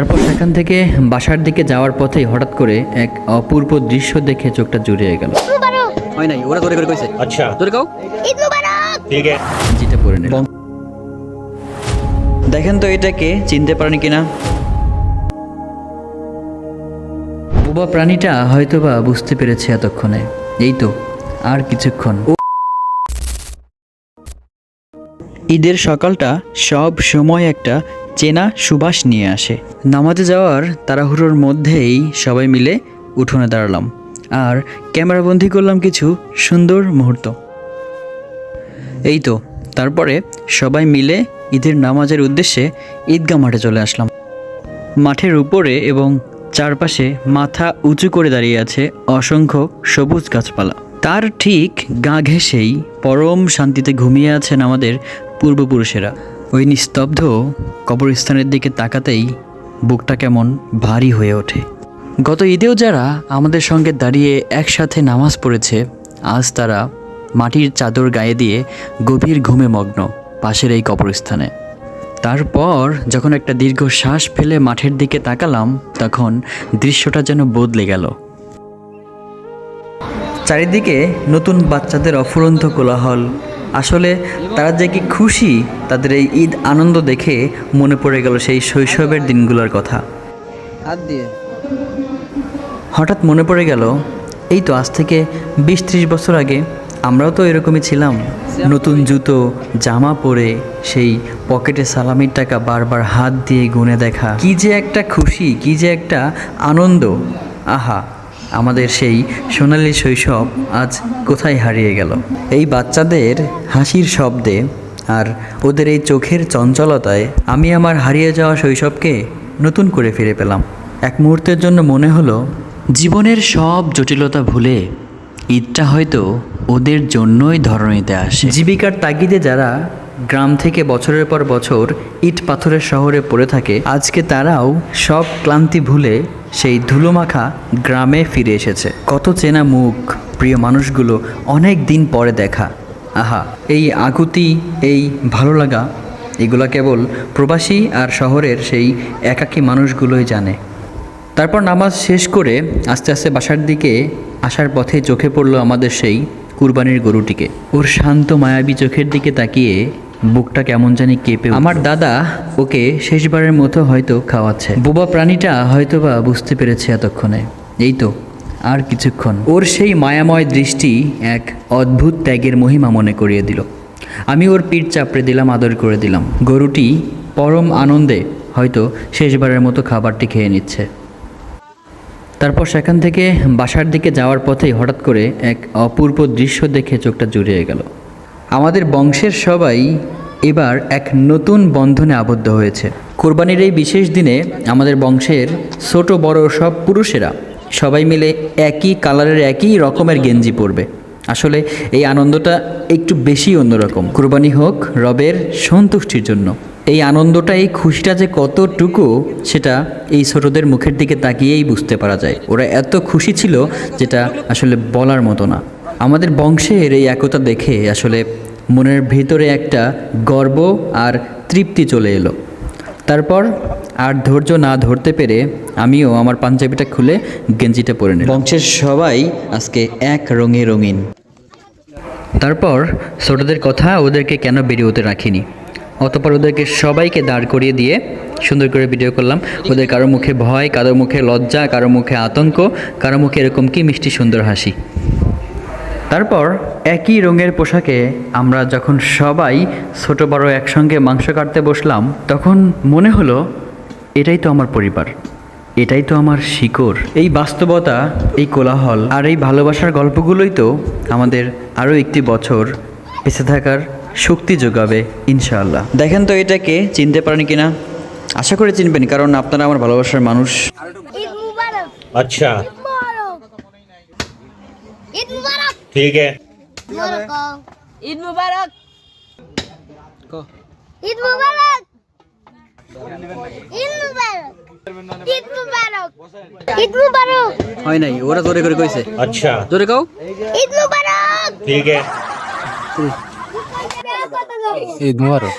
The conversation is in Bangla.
তারপর সেখান থেকে বাসার দিকে যাওয়ার পথেই হঠাৎ করে এক অপূর্ব দৃশ্য দেখে চোখটা জুড়িয়ে গেল। হয় নাই, ওরা জোরে করে কইছে। अच्छा জোরে কও। ठीक है যেটা পড়ে নিলাম। দেখেন তো এটাকে চিনতে পারেন কিনা। বোবা প্রাণীটা হয়তোবা বুঝতে পেরেছে এতক্ষণে। এই তো আর কিছুক্ষণ। ঈদের সকালটা সব সময় একটা চেনা সুবাস নিয়ে আসে। নামাজে যাওয়ার তাড়াহুড়োর মধ্যেই সবাই মিলে উঠোনে দাঁড়ালাম আর ক্যামেরাবন্দি করলাম কিছু সুন্দর মুহূর্ত। এই তো তারপরে সবাই মিলে ঈদের নামাজের উদ্দেশ্যে ঈদগাহ মাঠে চলে আসলাম। মাঠের উপরে এবং চারপাশে মাথা উঁচু করে দাঁড়িয়ে আছে অসংখ্য সবুজ গাছপালা। তার ঠিক গা ঘেঁষেই পরম শান্তিতে ঘুমিয়ে আছেন আমাদের পূর্বপুরুষেরা। ওই নিস্তব্ধ কবরস্থানের দিকে তাকাতেই বুকটা কেমন ভারী হয়ে ওঠে। গত ঈদেও যারা আমাদের সঙ্গে দাঁড়িয়ে একসাথে নামাজ পড়েছে, আজ তারা মাটির চাদর গায়ে দিয়ে গভীর ঘুমে মগ্ন পাশের এই কবরস্থানে। তারপর যখন একটা দীর্ঘ শ্বাস ফেলে মাঠের দিকে তাকালাম, তখন দৃশ্যটা যেন বদলে গেল। চারিদিকে নতুন বাচ্চাদের অফুরন্ত কোলাহল। আসলে তারা যে কি খুশি, তাদের এই ঈদ আনন্দ দেখে মনে পড়ে গেল সেই শৈশবের দিনগুলোর কথা। হাত দিয়ে হঠাৎ মনে পড়ে গেল, এই তো আজ থেকে 20-30 বছর আগে আমরাও তো এরকমই ছিলাম। নতুন জুতো জামা পরে সেই পকেটে সালামির টাকা বারবার হাত দিয়ে গুনে দেখা, কি যে একটা খুশি, কি যে একটা আনন্দ। আহা, আমাদের সেই সোনালী শৈশব আজ কোথায় হারিয়ে গেল। এই বাচ্চাদের হাসির শব্দে আর ওদের এই চোখের চঞ্চলতায় আমি আমার হারিয়ে যাওয়া শৈশবকে নতুন করে ফিরে পেলাম। এক মুহূর্তের জন্য মনে হলো জীবনের সব জটিলতা ভুলে ঈদটা হয়তো ওদের জন্যই ধরণীতে আসে। জীবিকার তাগিদে যারা গ্রাম থেকে বছরের পর বছর ইট পাথরের শহরে পড়ে থাকে, আজকে তারাও সব ক্লান্তি ভুলে সেই ধুলোমাখা গ্রামে ফিরে এসেছে। কত চেনা মুখ, প্রিয় মানুষগুলো অনেক দিন পরে দেখা। আহা, এই আকুতি, এই ভালো লাগা, এগুলো কেবল প্রবাসী আর শহরের সেই একাকী মানুষগুলোই জানে। তারপর নামাজ শেষ করে আস্তে আস্তে বাসার দিকে আসার পথে চোখে পড়ল আমাদের সেই কুরবানির গরুটিকে। ওর শান্ত মায়াবী চোখের দিকে তাকিয়ে বুকটা কেমন জানি কেঁপে। আমার দাদা ওকে শেষবারের মতো হয়তো খাওয়াচ্ছে। বোবা প্রাণীটা হয়তোবা বুঝতে পেরেছে এতক্ষণে। এই তো আর কিছুক্ষণ। ওর সেই মায়াময় দৃষ্টি এক অদ্ভুত ত্যাগের মহিমা মনে করিয়ে দিল। আমি ওর পিঠ চাপড়ে দিলাম, আদর করে দিলাম। গরুটি পরম আনন্দে হয়তো শেষবারের মতো খাবারটি খেয়ে নিচ্ছে। তারপর সেখান থেকে বাসার দিকে যাওয়ার পথেই হঠাৎ করে এক অপূর্ব দৃশ্য দেখে চোখটা জুড়িয়ে গেল। আমাদের বংশের সবাই এবার এক নতুন বন্ধনে আবদ্ধ হয়েছে। কোরবানির এই বিশেষ দিনে আমাদের বংশের ছোট বড় সব পুরুষেরা সবাই মিলে একই কালারের একই রকমের গেঞ্জি পরবে। আসলে এই আনন্দটা একটু বেশি অন্যরকম। কোরবানি হোক রবের সন্তুষ্টির জন্য। এই আনন্দটা, এই খুশিটা যে কতটুকু, সেটা এই ছোটদের মুখের দিকে তাকিয়েই বুঝতে পারা যায়। ওরা এত খুশি ছিল যেটা আসলে বলার মতো না। আমাদের বংশের এই একতা দেখে আসলে মনের ভিতরে একটা গর্ব আর তৃপ্তি চলে এলো। তারপর আর ধৈর্য না ধরতে পেরে আমিও আমার পাঞ্জাবিটা খুলে গেঞ্জিটা পরে নিলাম। বংশের সবাই আজকে এক রঙে রঙিন। তারপর ছোটদের কথা ওদেরকে কেন বেরিয়ে রাখিনি। অতঃপর ওদেরকে সবাইকে দাঁড় করিয়ে দিয়ে সুন্দর করে ভিডিও করলাম। ওদের কারো মুখে ভয়, কারো মুখে লজ্জা, কারো মুখে আতঙ্ক, কারো মুখে এরকম কি মিষ্টি সুন্দর হাসি। তারপর একই রঙের পোশাকে আমরা যখন সবাই ছোট বড় একসঙ্গে মাংস কাটতে বসলাম, তখন মনে হলো এটাই তো আমার পরিবার, এটাই তো আমার শিকড়। এই বাস্তবতা, এই কোলাহল আর এই ভালোবাসার গল্পগুলোই তো আমাদের আরও একটি বছর বেঁচে থাকার শক্তি যোগাবে ইনশাআল্লাহ। দেখেন তো এটাকে চিনতে পারেন কিনা। আশা করে চিনবেন, কারণ আপনারা আমার ভালোবাসার মানুষ। अच्छा ঈদ মুবারক। ठीक है ঈদ মুবারক। ঈদ মুবারক। ঈদ মুবারক। ঈদ মুবারক। ঈদ মুবারক। হয় নাই, ওরা জোরে করে কইছে। अच्छा জোরে কও। ঈদ মুবারক। ठीक है ঈদ মুবারক।